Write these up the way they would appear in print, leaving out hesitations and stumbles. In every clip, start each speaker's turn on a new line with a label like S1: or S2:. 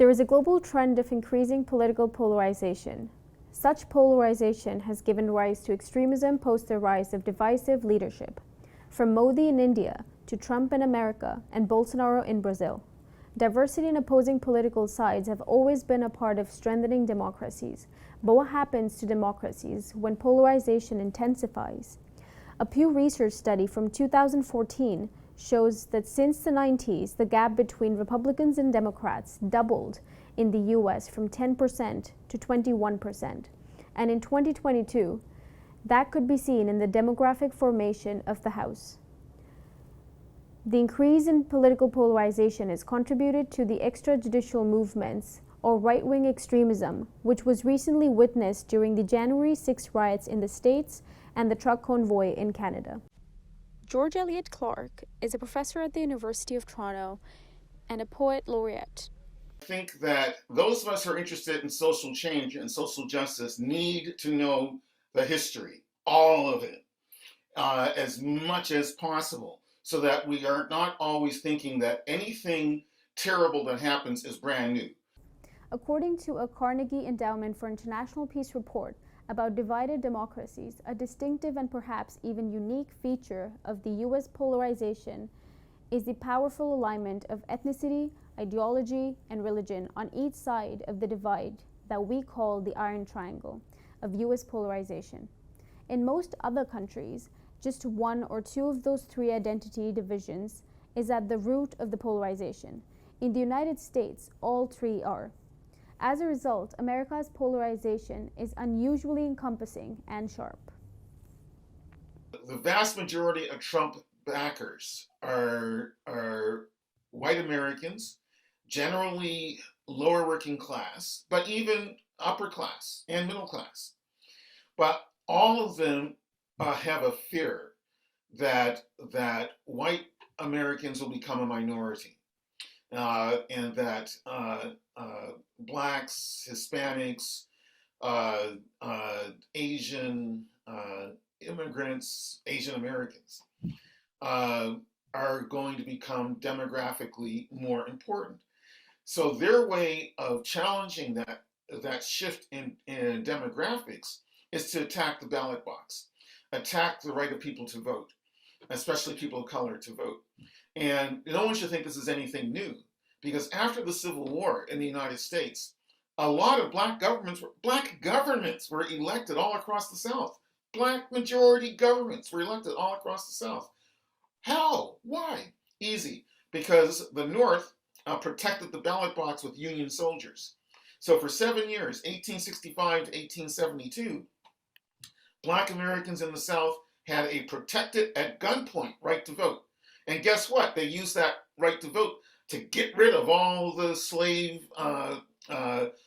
S1: There is a global trend of increasing political polarization. Such polarization has given rise to extremism post the rise of divisive leadership, from Modi in India to Trump in America and Bolsonaro in Brazil. Diversity and opposing political sides have always been a part of strengthening democracies. But what happens to democracies when polarization intensifies? A Pew Research study from 2014 shows that since the 90s, the gap between Republicans and Democrats doubled in the US from 10% to 21%. And in 2022, that could be seen in the demographic formation of the House. The increase in political polarization is contributed to the extrajudicial movements or right-wing extremism, which was recently witnessed during the January 6 riots in the States and the Truck Convoy in Canada. George Elliott Clarke is a professor at the University of Toronto and a poet laureate.
S2: I think that those of us who are interested in social change and social justice need to know the history, all of it, as much as possible, so that we are not always thinking that anything terrible that happens is brand new.
S1: According to a Carnegie Endowment for International Peace report about divided democracies, a distinctive and perhaps even unique feature of the US polarization is the powerful alignment of ethnicity, ideology, and religion on each side of the divide that we call the Iron Triangle of US polarization. In most other countries, just one or two of those three identity divisions is at the root of the polarization. In the United States, all three are. As a result, America's polarization is unusually encompassing and sharp.
S2: The vast majority of Trump backers are white Americans, generally lower working class, but even upper class and middle class. But all of them have a fear that white Americans will become a minority, and that blacks, Hispanics, Asian immigrants, Asian Americans are going to become demographically more important. So their way of challenging that shift in demographics is to attack the ballot box, attack the right of people to vote, especially people of color to vote. And no one should think this is anything new, because after the Civil War in the United States, a lot of black governments were elected all across the South. Black majority governments were elected all across the South. How? Why? Easy. Because the North protected the ballot box with Union soldiers. So for 7 years, 1865 to 1872, Black Americans in the South had a protected at gunpoint right to vote. And guess what? They used that right to vote to get rid of all the slave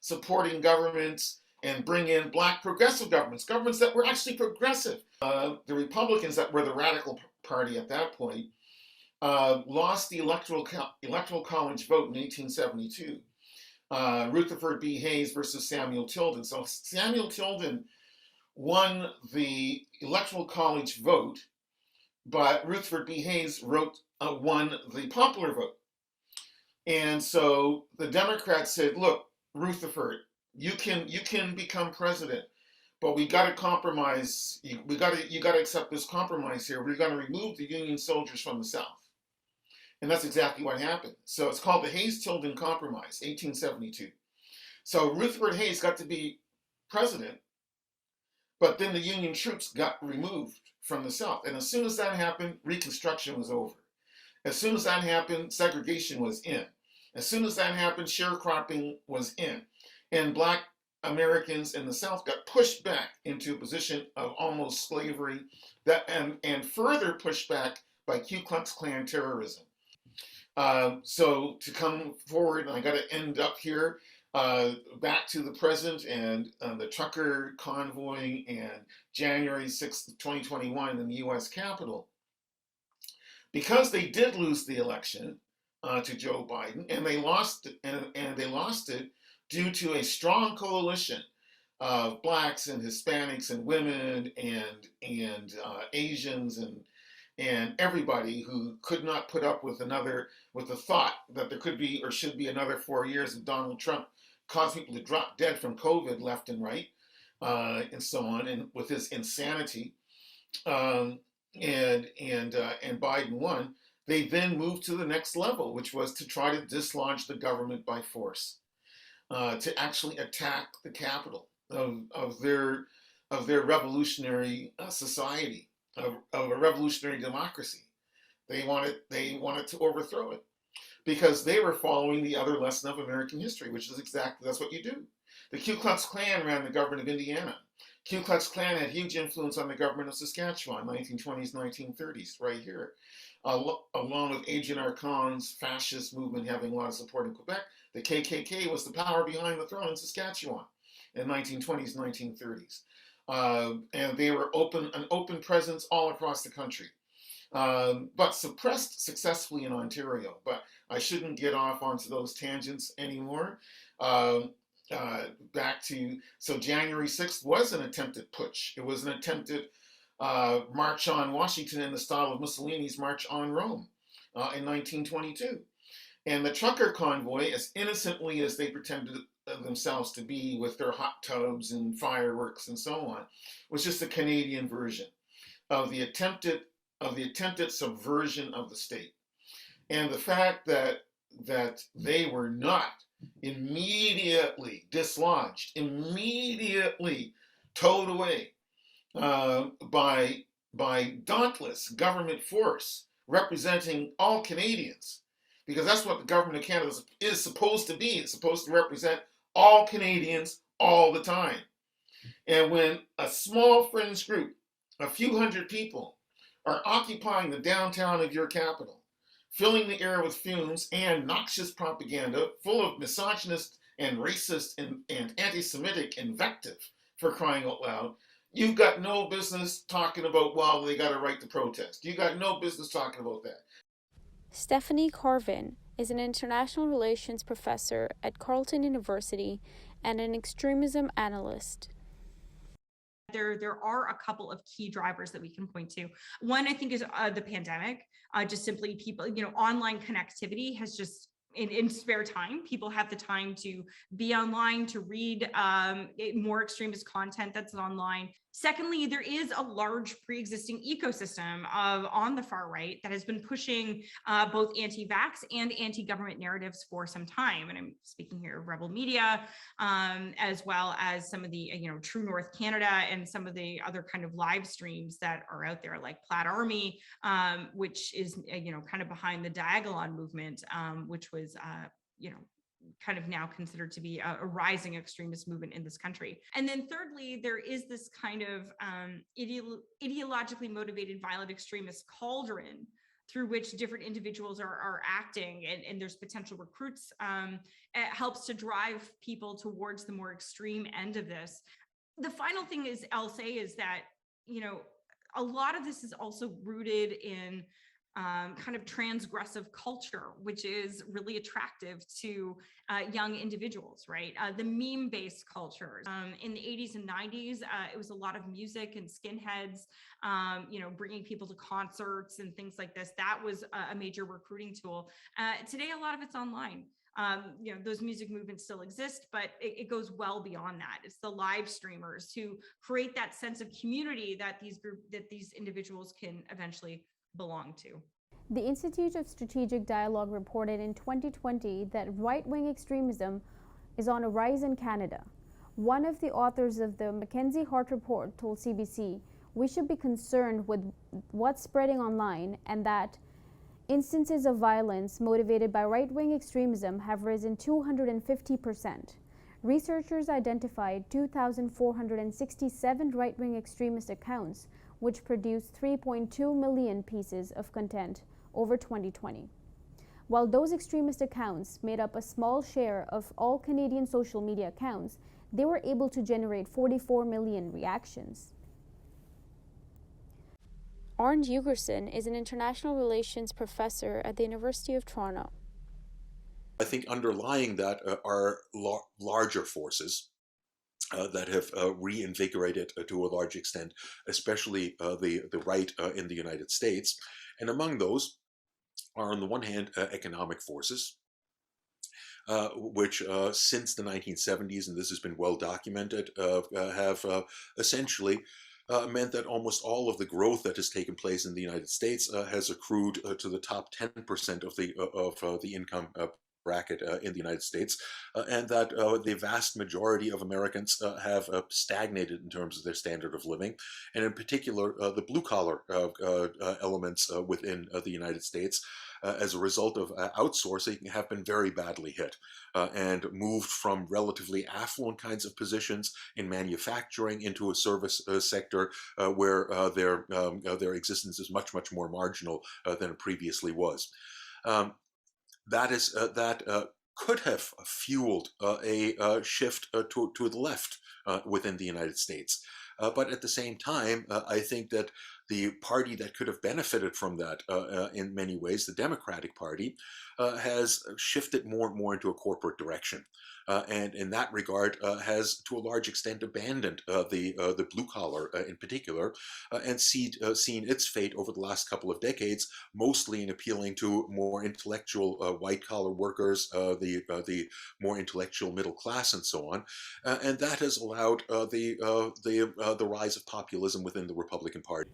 S2: supporting governments and bring in black progressive governments that were actually progressive. The Republicans, that were the radical party at that point, lost the electoral college vote in 1872. Rutherford B. Hayes versus Samuel Tilden. So Samuel Tilden won the electoral college vote, but Rutherford B. Hayes won the popular vote. And so the Democrats said, look, Rutherford, you can become president, but we got to compromise. You got to accept this compromise here. We're going to remove the Union soldiers from the South. And that's exactly what happened. So it's called the Hayes Tilden Compromise, 1872. So Rutherford Hayes got to be president, but then the Union troops got removed from the South. And as soon as that happened, Reconstruction was over. As soon as that happened, segregation was in. As soon as that happened, sharecropping was in. And black Americans in the South got pushed back into a position of almost slavery, and further pushed back by Ku Klux Klan terrorism. So to come forward, and I got to end up here, back to the present and the trucker convoy and January 6th, 2021 in the US Capitol. Because they did lose the election to Joe Biden, and they lost it, and they lost it due to a strong coalition of blacks and Hispanics and women and Asians And everybody who could not put up with the thought that there could be or should be another 4 years of Donald Trump cause people to drop dead from COVID left and right, and so on, and with his insanity, um, and Biden won. They then moved to the next level, which was to try to dislodge the government by force, to actually attack the capital of their revolutionary society, of a revolutionary democracy. They wanted to overthrow it because they were following the other lesson of American history, which is exactly that's what you do. The Ku Klux Klan ran the government of Indiana. Ku Klux Klan had huge influence on the government of Saskatchewan, 1920s, 1930s, right here. Along with Adrien Arcand's fascist movement having a lot of support in Quebec, the KKK was the power behind the throne in Saskatchewan in 1920s, 1930s. And they were an open presence all across the country, but suppressed successfully in Ontario. But I shouldn't get off onto those tangents anymore. So January 6th was an attempted putsch. It was an attempted march on Washington in the style of Mussolini's March on Rome in 1922. And the trucker convoy, as innocently as they pretended themselves to be with their hot tubs and fireworks and so on, was just a Canadian version of the attempted subversion of the state. And the fact that they were not immediately dislodged, immediately towed away by dauntless government force representing all Canadians, because that's what the government of Canada is supposed to be. It's supposed to represent all Canadians all the time. And when a small fringe group, a few hundred people, are occupying the downtown of your capital, filling the air with fumes and noxious propaganda full of misogynist and racist and anti-Semitic invective, for crying out loud, you've got no business talking about, well, they got a right to protest. You got no business talking about that.
S1: Stephanie Carvin is an international relations professor at Carleton University and an extremism analyst.
S3: There are a couple of key drivers that we can point to. One, I think, is the pandemic. Just simply people, online connectivity has just, in spare time, people have the time to be online, to read more extremist content that's online. Secondly, there is a large pre-existing ecosystem on the far right that has been pushing both anti-vax and anti-government narratives for some time. And I'm speaking here of Rebel Media, as well as some of the, True North Canada and some of the other kind of live streams that are out there, like Plaid Army, which is, kind of behind the Diagolon movement, which was, kind of now considered to be a rising extremist movement in this country. And then thirdly, there is this kind of ideologically motivated violent extremist cauldron through which different individuals are acting, and there's potential recruits. It helps to drive people towards the more extreme end of this. The final thing I'll say is that, a lot of this is also rooted in kind of transgressive culture, which is really attractive to young individuals, right? The meme-based culture. In the 80s and 90s, it was a lot of music and skinheads, bringing people to concerts and things like this. That was a major recruiting tool. Today, a lot of it's online. Those music movements still exist, but it goes well beyond that. It's the live streamers who create that sense of community that these individuals can eventually belong to.
S1: The Institute of Strategic Dialogue reported in 2020 that right-wing extremism is on a rise in Canada. One of the authors of the Mackenzie Hart report told CBC, "We should be concerned with what's spreading online and that instances of violence motivated by right-wing extremism have risen 250%. Researchers identified 2,467 right-wing extremist accounts, which produced 3.2 million pieces of content over 2020. While those extremist accounts made up a small share of all Canadian social media accounts, they were able to generate 44 million reactions." Arnd Jurgensen is an international relations professor at the University of Toronto.
S4: I think underlying that are larger forces that have reinvigorated to a large extent, especially the right in the United States. And among those are, on the one hand, economic forces, which since the 1970s, and this has been well documented, have essentially meant that almost all of the growth that has taken place in the United States has accrued to the top 10% of the income bracket in the United States, and that the vast majority of Americans have stagnated in terms of their standard of living, and in particular the blue-collar elements within the United States, as a result of outsourcing, have been very badly hit and moved from relatively affluent kinds of positions in manufacturing into a service sector where their existence is much, much more marginal than it previously was. That could have fueled a shift to the left within the United States. But at the same time, I think that the party that could have benefited from that in many ways, the Democratic Party, has shifted more and more into a corporate direction. And in that regard, has to a large extent abandoned the blue collar in particular, and seen its fate over the last couple of decades, mostly in appealing to more intellectual white collar workers, the more intellectual middle class, and so on. And that has allowed the rise of populism within the Republican Party.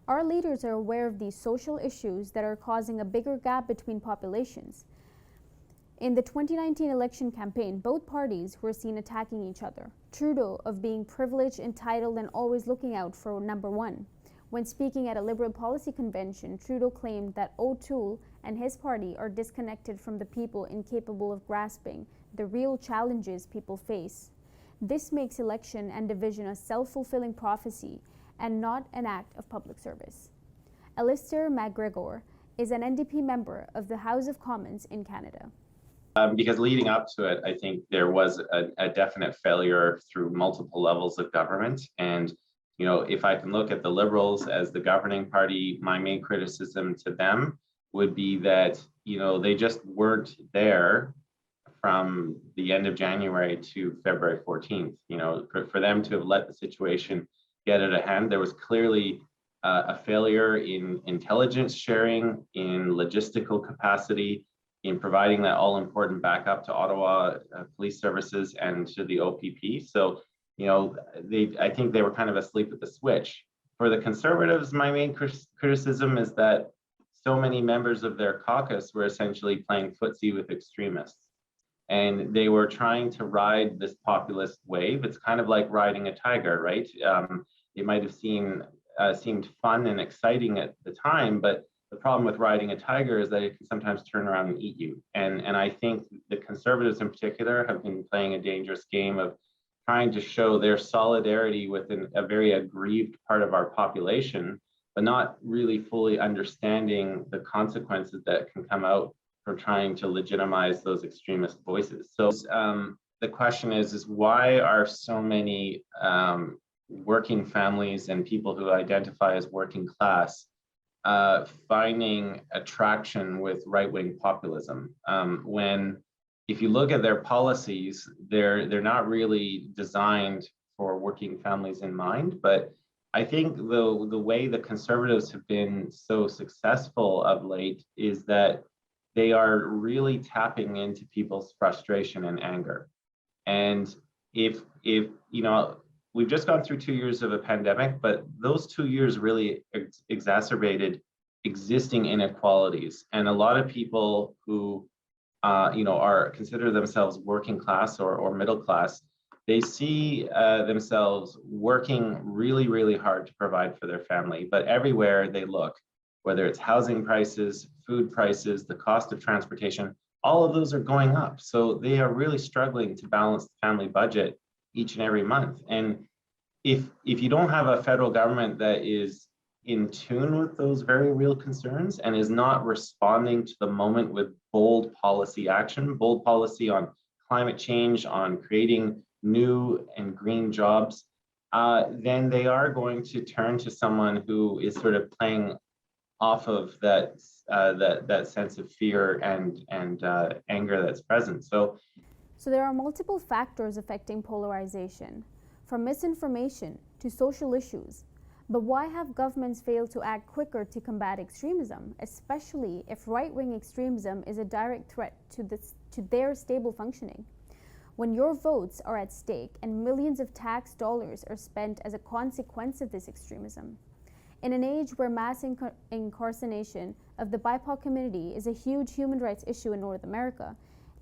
S1: Our leaders are aware of these social issues that are causing a bigger gap between populations. In the 2019 election campaign, both parties were seen attacking each other. Trudeau of being privileged, entitled, and always looking out for number one. When speaking at a Liberal policy convention, Trudeau claimed that O'Toole and his party are disconnected from the people, incapable of grasping the real challenges people face. This makes election and division a self-fulfilling prophecy and not an act of public service. Alistaire MacGregor is an NDP member of the House of Commons in Canada.
S5: Because leading up to it, I think there was a definite failure through multiple levels of government. And, you know, if I can look at the Liberals as the governing party, my main criticism to them would be that, you know, they just weren't there from the end of January to February 14th. You know, for them to have let the situation get out of hand, there was clearly a failure in intelligence sharing, in logistical capacity, in providing that all-important backup to Ottawa police services and to the OPP. So, you know, I think they were kind of asleep at the switch. For the Conservatives, my main criticism is that so many members of their caucus were essentially playing footsie with extremists. And they were trying to ride this populist wave. It's kind of like riding a tiger, right? It might have seemed fun and exciting at the time, but the problem with riding a tiger is that it can sometimes turn around and eat you. And I think the Conservatives in particular have been playing a dangerous game of trying to show their solidarity with a very aggrieved part of our population, but not really fully understanding the consequences that can come out from trying to legitimize those extremist voices. So the question is why are so many working families and people who identify as working class finding attraction with right-wing populism, when if you look at their policies, they're not really designed for working families in mind. But I think the way the Conservatives have been so successful of late is that they are really tapping into people's frustration and anger. And if you know, we've just gone through 2 years of a pandemic, but those 2 years really exacerbated existing inequalities. And a lot of people who, you know, consider themselves working class or middle class, they see themselves working really, really hard to provide for their family. But everywhere they look, whether it's housing prices, food prices, the cost of transportation, all of those are going up. So they are really struggling to balance the family budget each and every month. And if you don't have a federal government that is in tune with those very real concerns and is not responding to the moment with bold policy action, bold policy on climate change, on creating new and green jobs, then they are going to turn to someone who is sort of playing off of that sense of fear and anger that's present. So
S1: So there are multiple factors affecting polarization, from misinformation to social issues. But why have governments failed to act quicker to combat extremism, especially if right-wing extremism is a direct threat to their stable functioning? When your votes are at stake and millions of tax dollars are spent as a consequence of this extremism. In an age where mass incarceration of the BIPOC community is a huge human rights issue in North America,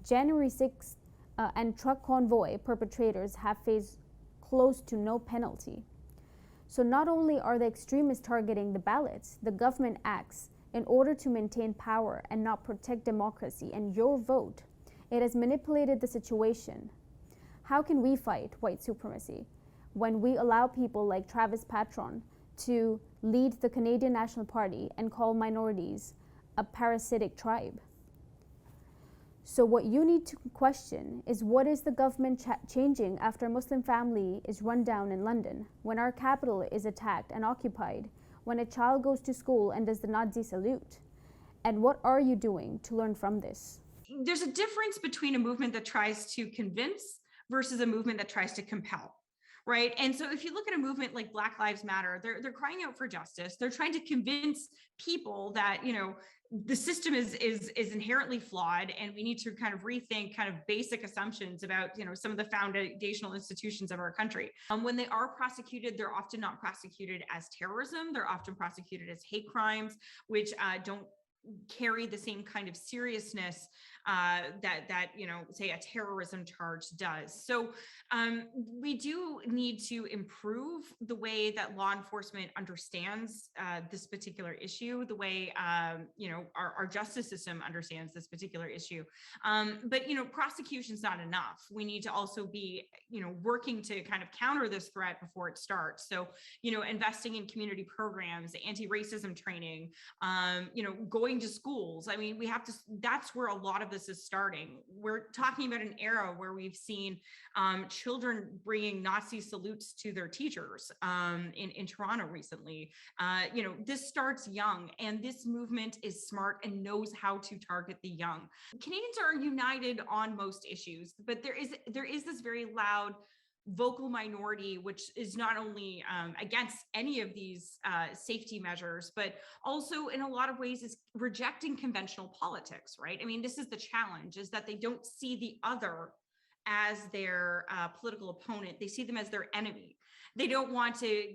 S1: January 6th and Truck Convoy perpetrators have faced close to no penalty. So not only are the extremists targeting the ballots, the government acts in order to maintain power and not protect democracy and your vote. It has manipulated the situation. How can we fight white supremacy when we allow people like Travis Patron to lead the Canadian National Party and call minorities a parasitic tribe? So what you need to question is, what is the government changing after a Muslim family is run down in London, when our capital is attacked and occupied, when a child goes to school and does the Nazi salute? And what are you doing to learn from this?
S3: There's a difference between a movement that tries to convince versus a movement that tries to compel. Right. And so if you look at a movement like Black Lives Matter, they're crying out for justice. They're trying to convince people that, the system is inherently flawed, and we need to kind of rethink kind of basic assumptions about, some of the foundational institutions of our country. When they are prosecuted, they're often not prosecuted as terrorism. They're often prosecuted as hate crimes, which don't carry the same kind of seriousness that say a terrorism charge does. So we do need to improve the way that law enforcement understands this particular issue, the way our justice system understands this particular issue. But prosecution's not enough. We need to also be working to kind of counter this threat before it starts. So investing in community programs, anti-racism training, going to schools. I mean, that's where a lot of this is starting. We're talking about an era where we've seen children bringing Nazi salutes to their teachers in Toronto recently. This starts young, and this movement is smart and knows how to target the young. Canadians are united on most issues, but there is this very loud vocal minority, which is not only against any of these safety measures, but also in a lot of ways is rejecting conventional politics, right? I mean, this is the challenge, is that they don't see the other as their political opponent. They see them as their enemy. They don't want to,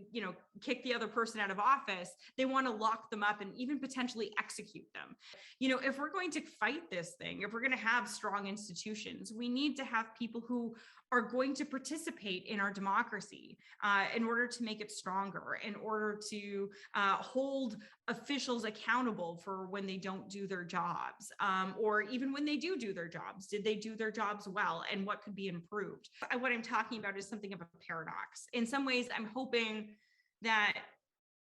S3: kick the other person out of office. They want to lock them up and even potentially execute them. If we're going to fight this thing, if we're going to have strong institutions, we need to have people who are going to participate in our democracy in order to make it stronger, in order to hold officials accountable for when they don't do their jobs, or even when they do their jobs. Did they do their jobs well, and what could be improved? What I'm talking about is something of a paradox. In some ways, I'm hoping that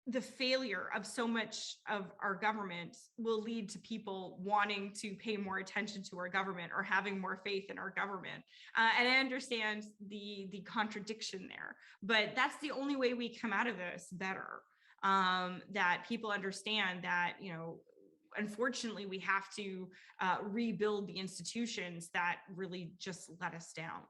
S3: the failure of so much of our government will lead to people wanting to pay more attention to our government or having more faith in our government. And I understand the contradiction there, but that's the only way we come out of this better. That people understand that, unfortunately, we have to rebuild the institutions that really just let us down.